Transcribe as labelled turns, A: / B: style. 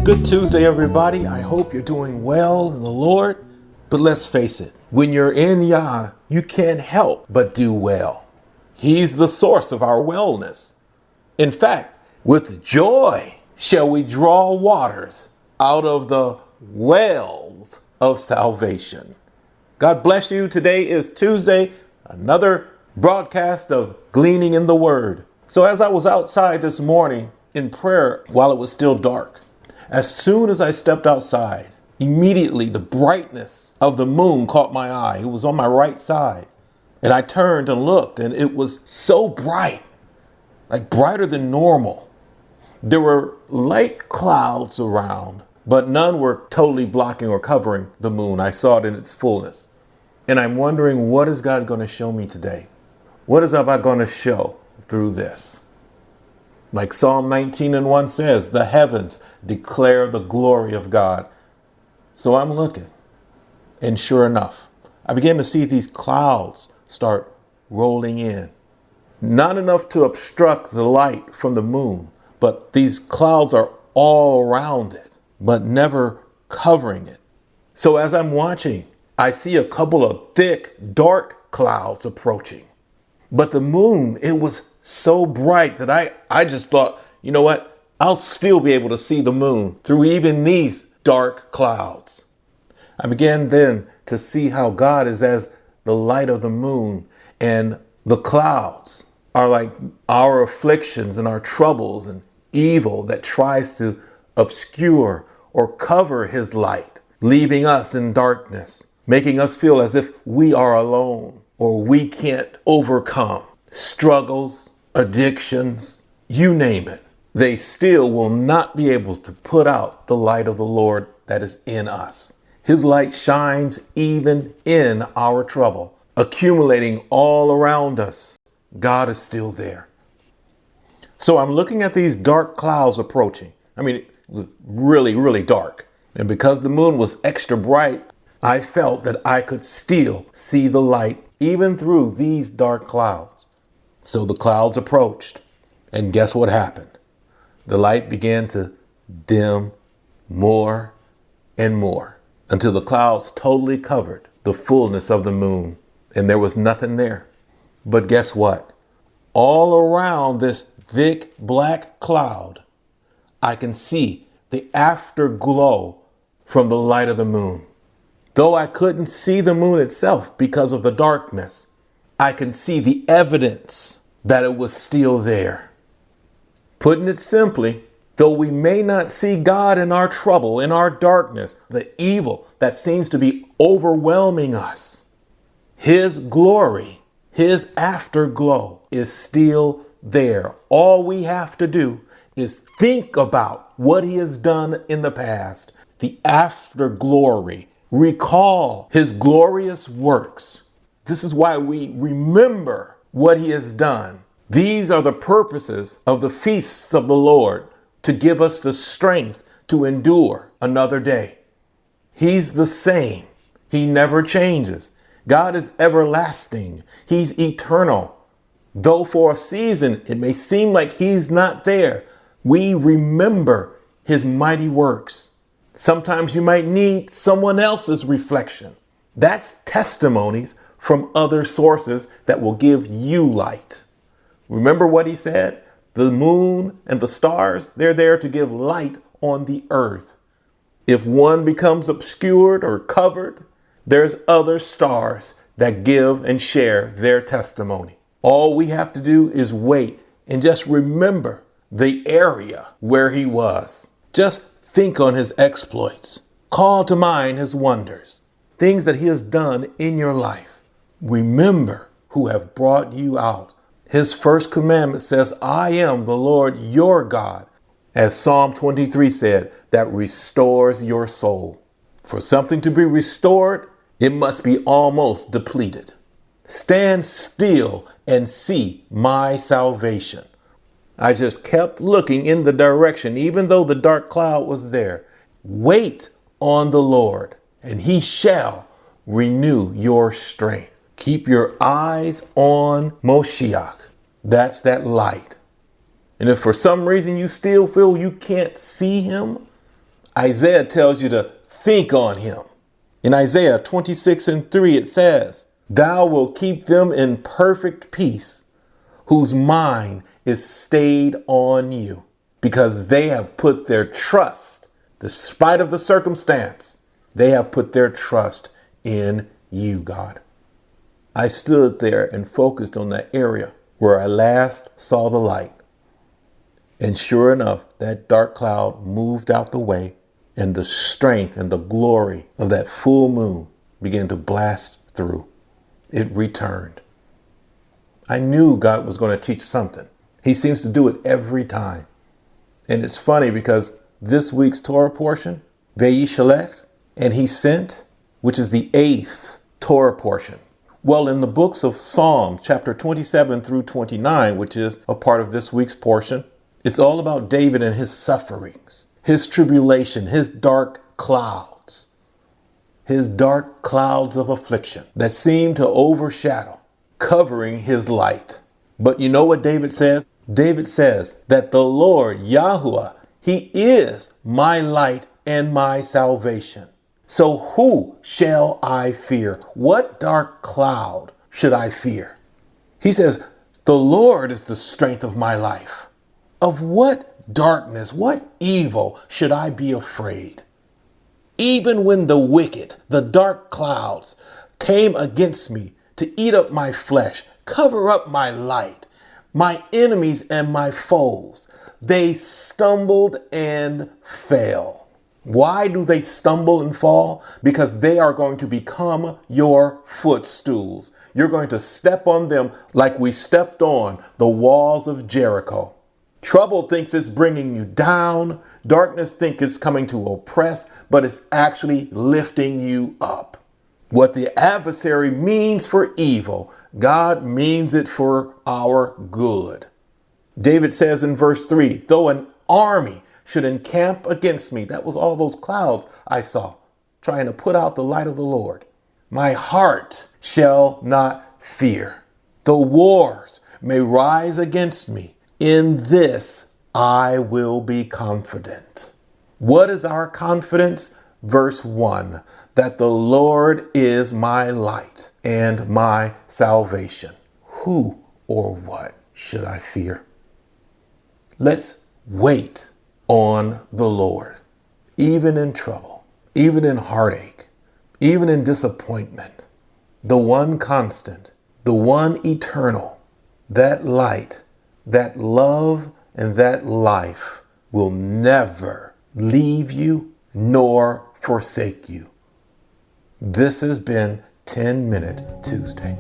A: Good Tuesday, everybody. I hope you're doing well in the Lord. But let's face it, when you're in Yah, you can't help but do well. He's the source of our wellness. In fact, with joy shall we draw waters out of the wells of salvation. God bless you. Today is Tuesday, another broadcast of Gleaning in the Word. So as I was outside this morning in prayer while it was still dark, as soon as I stepped outside, immediately the brightness of the moon caught my eye. It was on my right side. And I turned and looked, and it was so bright, like brighter than normal. There were light clouds around, but none were totally blocking or covering the moon. I saw it in its fullness. And I'm wondering, what is God going to show me today? What is God going to show through this? Like Psalm 19:1 says, the heavens declare the glory of God. So I'm looking, and sure enough, I began to see these clouds start rolling in. Not enough to obstruct the light from the moon, but these clouds are all around it, but never covering it. So as I'm watching, I see a couple of thick, dark clouds approaching. But the moon, it was so bright that I just thought, you know what? I'll still be able to see the moon through even these dark clouds. I began then to see how God is as the light of the moon, and the clouds are like our afflictions and our troubles and evil that tries to obscure or cover his light, leaving us in darkness, making us feel as if we are alone or we can't overcome struggles, addictions, you name it. They still will not be able to put out the light of the Lord that is in us. His light shines even in our trouble, accumulating all around us. God is still there. So I'm looking at these dark clouds approaching. I mean, really, really dark. And because the moon was extra bright, I felt that I could still see the light even through these dark clouds. So the clouds approached, and guess what happened? The light began to dim more and more until the clouds totally covered the fullness of the moon, and there was nothing there. But guess what? All around this thick black cloud, I can see the afterglow from the light of the moon. Though I couldn't see the moon itself because of the darkness, I can see the evidence that it was still there. Putting it simply, though we may not see God in our trouble, in our darkness, the evil that seems to be overwhelming us, his glory, his afterglow is still there. All we have to do is think about what he has done in the past, the afterglory, recall his glorious works. This is why we remember what he has done. These are the purposes of the feasts of the Lord, to give us the strength to endure another day. He's the same. He never changes. God is everlasting. He's eternal. Though for a season it may seem like he's not there, we remember his mighty works. Sometimes you might need someone else's reflection. That's testimonies from other sources that will give you light. Remember what he said? The moon and the stars, they're there to give light on the earth. If one becomes obscured or covered, there's other stars that give and share their testimony. All we have to do is wait and just remember the area where he was. Just think on his exploits. Call to mind his wonders, things that he has done in your life. Remember who have brought you out. His first commandment says, I am the Lord your God, as Psalm 23 said, that restores your soul. For something to be restored, it must be almost depleted. Stand still and see my salvation. I just kept looking in the direction, even though the dark cloud was there. Wait on the Lord, and he shall renew your strength. Keep your eyes on Moshiach. That's that light. And if for some reason you still feel you can't see him, Isaiah tells you to think on him. In Isaiah 26:3, it says, "Thou wilt keep them in perfect peace, whose mind is stayed on you, because they have put their trust, despite of the circumstance, they have put their trust in you, God." I stood there and focused on that area where I last saw the light. And sure enough, that dark cloud moved out the way, and the strength and the glory of that full moon began to blast through. It returned. I knew God was going to teach something. He seems to do it every time. And it's funny because this week's Torah portion, Vayishalech, and he sent, which is the 8th Torah portion. Well, in the books of Psalm, chapter 27 through 29, which is a part of this week's portion, it's all about David and his sufferings, his tribulation, his dark clouds of affliction that seem to overshadow, covering his light. But you know what David says? David says that the Lord, Yahuwah, he is my light and my salvation. So who shall I fear? What dark cloud should I fear? He says, the Lord is the strength of my life. Of what darkness, what evil should I be afraid? Even when the wicked, the dark clouds, came against me to eat up my flesh, cover up my light, my enemies and my foes, they stumbled and fell. Why do they stumble and fall? Because they are going to become your footstools. You're going to step on them like we stepped on the walls of Jericho. Trouble thinks it's bringing you down. Darkness thinks it's coming to oppress, but it's actually lifting you up. What the adversary means for evil, God means it for our good. David says in verse 3, though an army should encamp against me, that was all those clouds I saw trying to put out the light of the Lord, my heart shall not fear. Though wars may rise against me, in this I will be confident. What is our confidence? Verse 1, that the Lord is my light and my salvation. Who or what should I fear? Let's wait on the Lord, even in trouble, even in heartache, even in disappointment. The one constant, the one eternal, that light, that love, and that life will never leave you nor forsake you. This has been 10 Minute Tuesday.